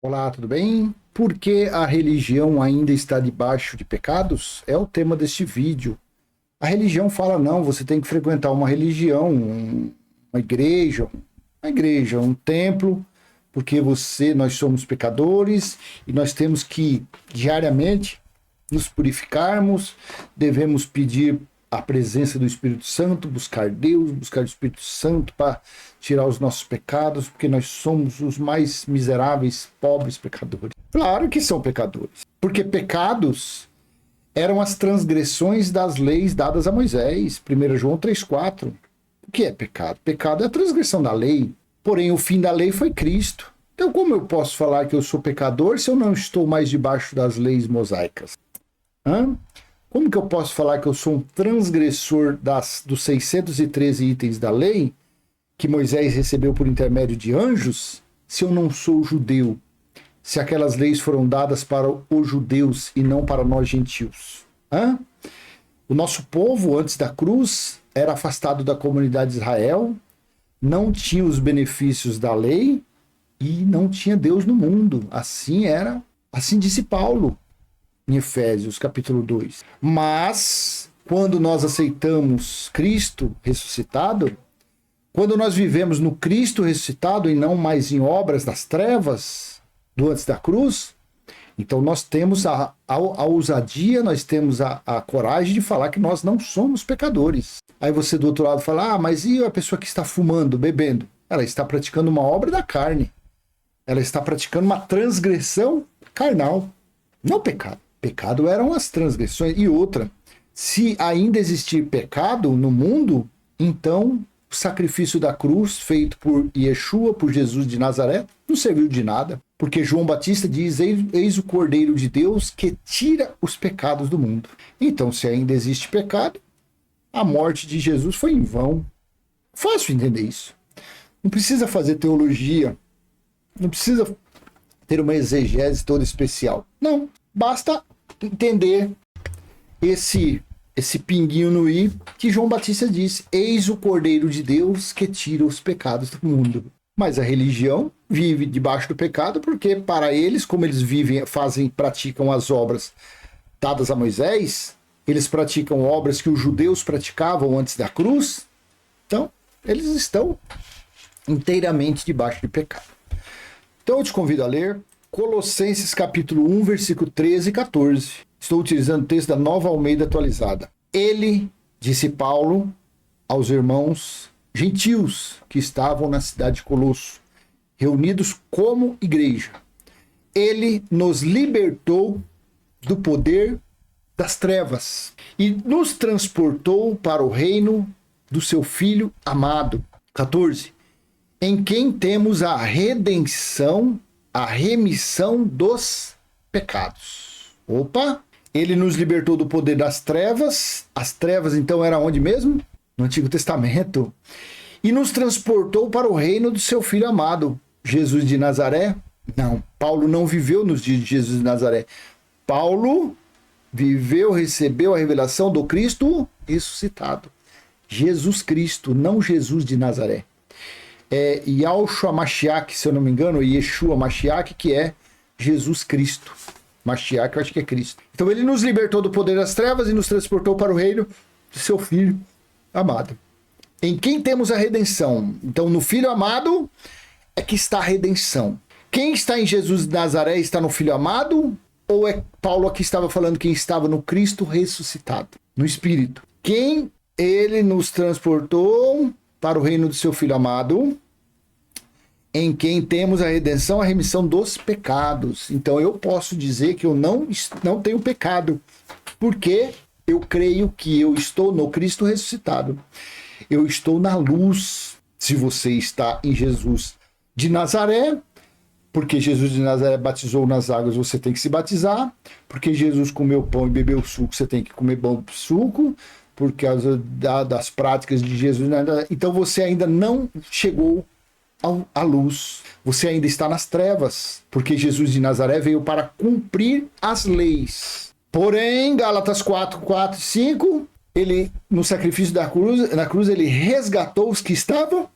Olá, tudo bem? Por que a religião ainda está debaixo de pecados? É o tema deste vídeo. A religião fala, não, você tem que frequentar uma religião, uma igreja, um templo, porque nós somos pecadores e nós temos que diariamente nos purificarmos, devemos pedir a presença do Espírito Santo, buscar Deus, buscar o Espírito Santo para tirar os nossos pecados, porque nós somos os mais miseráveis, pobres pecadores. Claro que são pecadores, porque pecados eram as transgressões das leis dadas a Moisés, 1 João 3,4. O que é pecado? Pecado é a transgressão da lei, porém o fim da lei foi Cristo. Então como eu posso falar que eu sou pecador se eu não estou mais debaixo das leis mosaicas? Como que eu posso falar que eu sou um transgressor dos 613 itens da lei que Moisés recebeu por intermédio de anjos, se eu não sou judeu? Se aquelas leis foram dadas para os judeus e não para nós gentios? O nosso povo, antes da cruz, era afastado da comunidade de Israel, não tinha os benefícios da lei e não tinha Deus no mundo. Assim disse Paulo em Efésios, capítulo 2. Mas, quando nós aceitamos Cristo ressuscitado, quando nós vivemos no Cristo ressuscitado e não mais em obras das trevas do antes da cruz, então nós temos a ousadia, nós temos a coragem de falar que nós não somos pecadores. Aí você do outro lado fala, mas e a pessoa que está fumando, bebendo? Ela está praticando uma obra da carne. Ela está praticando uma transgressão carnal, não pecado. Pecado eram as transgressões. E outra, se ainda existir pecado no mundo, então o sacrifício da cruz feito por Yeshua, por Jesus de Nazaré, não serviu de nada. Porque João Batista diz, eis o Cordeiro de Deus que tira os pecados do mundo. Então, se ainda existe pecado, a morte de Jesus foi em vão. Fácil entender isso. Não precisa fazer teologia, não precisa ter uma exegese toda especial. Não, basta entender esse pinguinho no i que João Batista disse, eis o Cordeiro de Deus que tira os pecados do mundo. Mas a religião vive debaixo do pecado porque para eles, como eles praticam as obras dadas a Moisés, eles praticam obras que os judeus praticavam antes da cruz, então eles estão inteiramente debaixo de pecado. Então eu te convido a ler Colossenses capítulo 1, versículo 13 e 14. Estou utilizando o texto da Nova Almeida atualizada. Ele, disse Paulo aos irmãos gentios que estavam na cidade de Colosso, reunidos como igreja. Ele nos libertou do poder das trevas e nos transportou para o reino do seu Filho amado. 14. Em quem temos a redenção, a remissão dos pecados. Opa! Ele nos libertou do poder das trevas. As trevas, então, era onde mesmo? No Antigo Testamento. E nos transportou para o reino do seu Filho amado. Jesus de Nazaré? Não. Paulo não viveu nos dias de Jesus de Nazaré. Paulo recebeu a revelação do Cristo ressuscitado. Jesus Cristo, não Jesus de Nazaré. É Yahushua Mashiach, se eu não me engano, Yeshua Mashiach, que é Jesus Cristo. Mashiach, eu acho que é Cristo. Então ele nos libertou do poder das trevas e nos transportou para o reino do seu Filho amado. Em quem temos a redenção? Então no Filho amado é que está a redenção. Quem está em Jesus de Nazaré está no Filho amado? Ou é Paulo aqui estava falando quem estava no Cristo ressuscitado, no Espírito? Quem ele nos transportou para o reino do seu Filho amado, em quem temos a redenção, a remissão dos pecados. Então eu posso dizer que eu não tenho pecado, porque eu creio que eu estou no Cristo ressuscitado. Eu estou na luz. Se você está em Jesus de Nazaré, porque Jesus de Nazaré batizou nas águas, você tem que se batizar. Porque Jesus comeu pão e bebeu suco, você tem que comer pão e suco. Por causa das práticas de Jesus. Então você ainda não chegou à luz. Você ainda está nas trevas. Porque Jesus de Nazaré veio para cumprir as leis. Porém, Gálatas 4, 4 e 5, ele, no sacrifício na cruz, ele resgatou os que estavam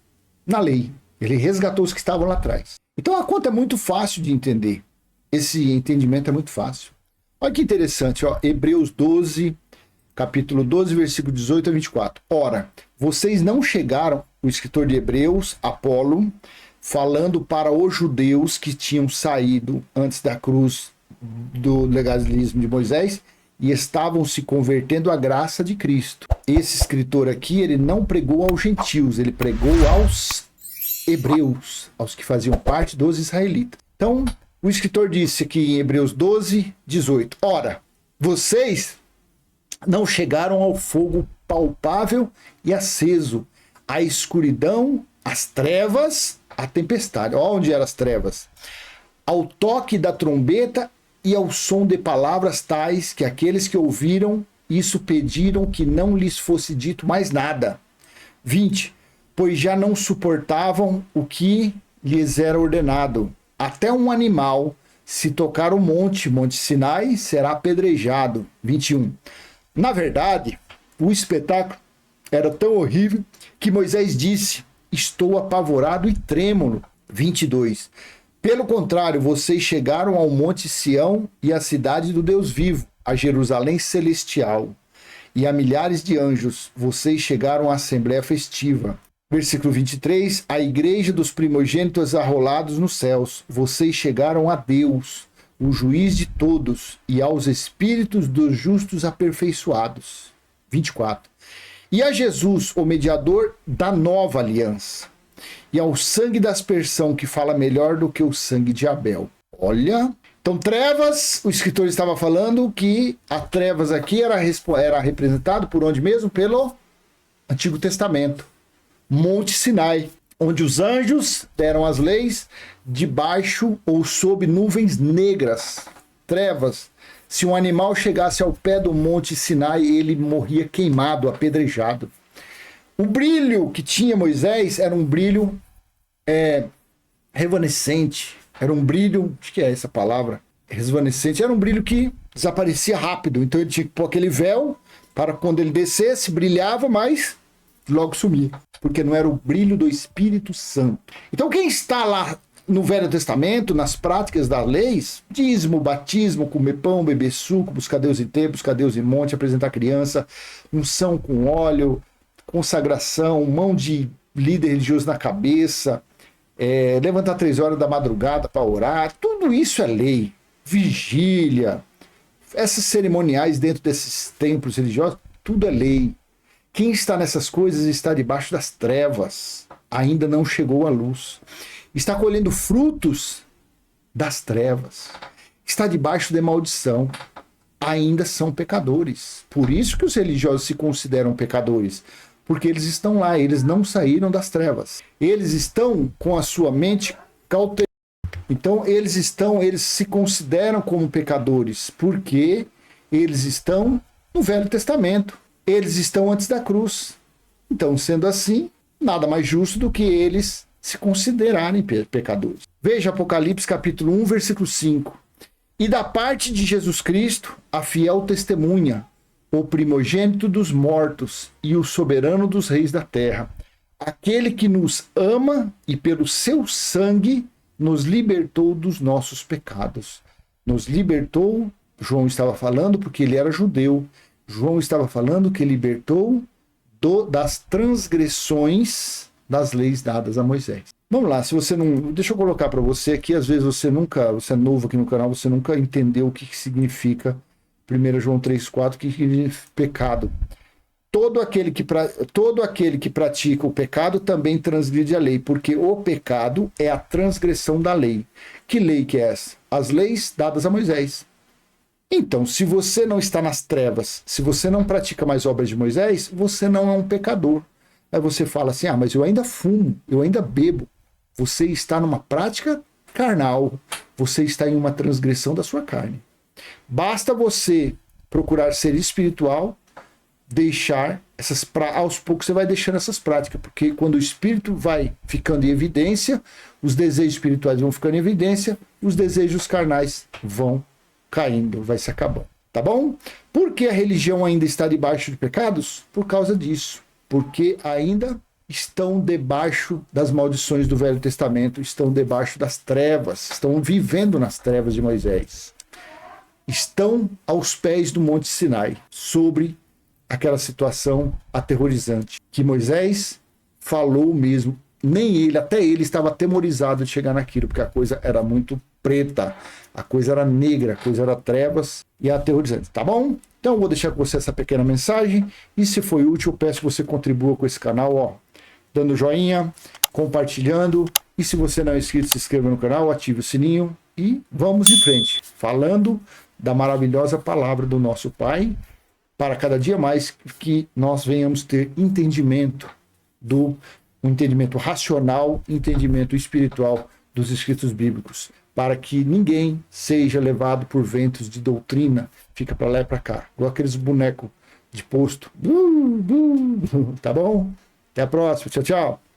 na lei. Ele resgatou os que estavam lá atrás. Então a conta é muito fácil de entender. Esse entendimento é muito fácil. Olha que interessante, ó, Hebreus 12, capítulo 12, versículo 18 a 24. Ora, vocês não chegaram, o escritor de Hebreus, Apolo, falando para os judeus que tinham saído antes da cruz do legalismo de Moisés e estavam se convertendo à graça de Cristo. Esse escritor aqui, ele não pregou aos gentios, ele pregou aos hebreus, aos que faziam parte dos israelitas. Então, o escritor disse aqui em Hebreus 12, 18, ora, vocês não chegaram ao fogo palpável e aceso, à escuridão, às trevas, à tempestade. Olha onde eram as trevas. Ao toque da trombeta e ao som de palavras tais que aqueles que ouviram isso pediram que não lhes fosse dito mais nada. 20. Pois já não suportavam o que lhes era ordenado. Até um animal, se tocar o monte Sinai, será apedrejado. 21. Na verdade, o espetáculo era tão horrível que Moisés disse, estou apavorado e trêmulo. 22. Pelo contrário, vocês chegaram ao monte Sião e à cidade do Deus vivo, a Jerusalém celestial, e a milhares de anjos. Vocês chegaram à assembleia festiva. Versículo 23. A igreja dos primogênitos arrolados nos céus. Vocês chegaram a Deus, o juiz de todos, e aos espíritos dos justos aperfeiçoados. 24. E a Jesus, o mediador da nova aliança, e ao sangue da aspersão, que fala melhor do que o sangue de Abel. Olha, então trevas, o escritor estava falando que a trevas aqui era representado por onde mesmo? Pelo Antigo Testamento. Monte Sinai, onde os anjos deram as leis debaixo ou sob nuvens negras. Trevas. Se um animal chegasse ao pé do Monte Sinai, ele morria queimado, apedrejado. O brilho que tinha Moisés era um brilho revanescente. Era um brilho, acho que é essa palavra, revanescente. Era um brilho que desaparecia rápido. Então ele tinha que pôr aquele véu para quando ele descesse, brilhava, mas logo sumia. Porque não era o brilho do Espírito Santo. Então quem está lá no Velho Testamento, nas práticas das leis, dízimo, batismo, comer pão, beber suco, buscar Deus em templo, buscar Deus em monte, apresentar criança, unção com óleo, consagração, mão de líder religioso na cabeça, levantar 3 horas da madrugada para orar, tudo isso é lei. Vigília, essas cerimoniais dentro desses templos religiosos, tudo é lei. Quem está nessas coisas está debaixo das trevas, ainda não chegou à luz. Está colhendo frutos das trevas, está debaixo de maldição, ainda são pecadores. Por isso que os religiosos se consideram pecadores, porque eles estão lá, eles não saíram das trevas. Eles estão com a sua mente cautelosa. Então eles se consideram como pecadores, porque eles estão no Velho Testamento. Eles estão antes da cruz. Então, sendo assim, nada mais justo do que eles se considerarem pecadores. Veja Apocalipse capítulo 1, versículo 5. E da parte de Jesus Cristo, a fiel testemunha, o primogênito dos mortos e o soberano dos reis da terra, aquele que nos ama e pelo seu sangue nos libertou dos nossos pecados. Nos libertou, João estava falando porque ele era judeu. João estava falando que libertou das transgressões das leis dadas a Moisés. Vamos lá, se você não... Deixa eu colocar para você aqui, às vezes você é novo aqui no canal, você nunca entendeu o que significa 1 João 3,4, que significa pecado. Todo aquele que pratica o pecado também transgride a lei, porque o pecado é a transgressão da lei. Que lei que é essa? As leis dadas a Moisés. Então, se você não está nas trevas, se você não pratica mais obras de Moisés, você não é um pecador. Aí você fala assim, mas eu ainda fumo, eu ainda bebo. Você está numa prática carnal, você está em uma transgressão da sua carne. Basta você procurar ser espiritual, deixar aos poucos você vai deixando essas práticas, porque quando o espírito vai ficando em evidência, os desejos espirituais vão ficando em evidência, os desejos carnais vão caindo, vai se acabando, tá bom? Por que a religião ainda está debaixo de pecados? Por causa disso, porque ainda estão debaixo das maldições do Velho Testamento, estão debaixo das trevas, estão vivendo nas trevas de Moisés. Estão aos pés do Monte Sinai, sobre aquela situação aterrorizante, que Moisés falou mesmo. Nem ele, até ele estava atemorizado de chegar naquilo, porque a coisa era muito preta, a coisa era negra, a coisa era trevas e aterrorizante, tá bom? Então eu vou deixar com você essa pequena mensagem, e se foi útil, eu peço que você contribua com esse canal, ó, dando joinha, compartilhando, e se você não é inscrito, se inscreva no canal, ative o sininho, e vamos de frente, falando da maravilhosa palavra do nosso Pai, para cada dia mais que nós venhamos ter entendimento um entendimento racional, entendimento espiritual dos escritos bíblicos, para que ninguém seja levado por ventos de doutrina, fica para lá e para cá, igual aqueles bonecos de posto. Tá bom? Até a próxima. Tchau, tchau.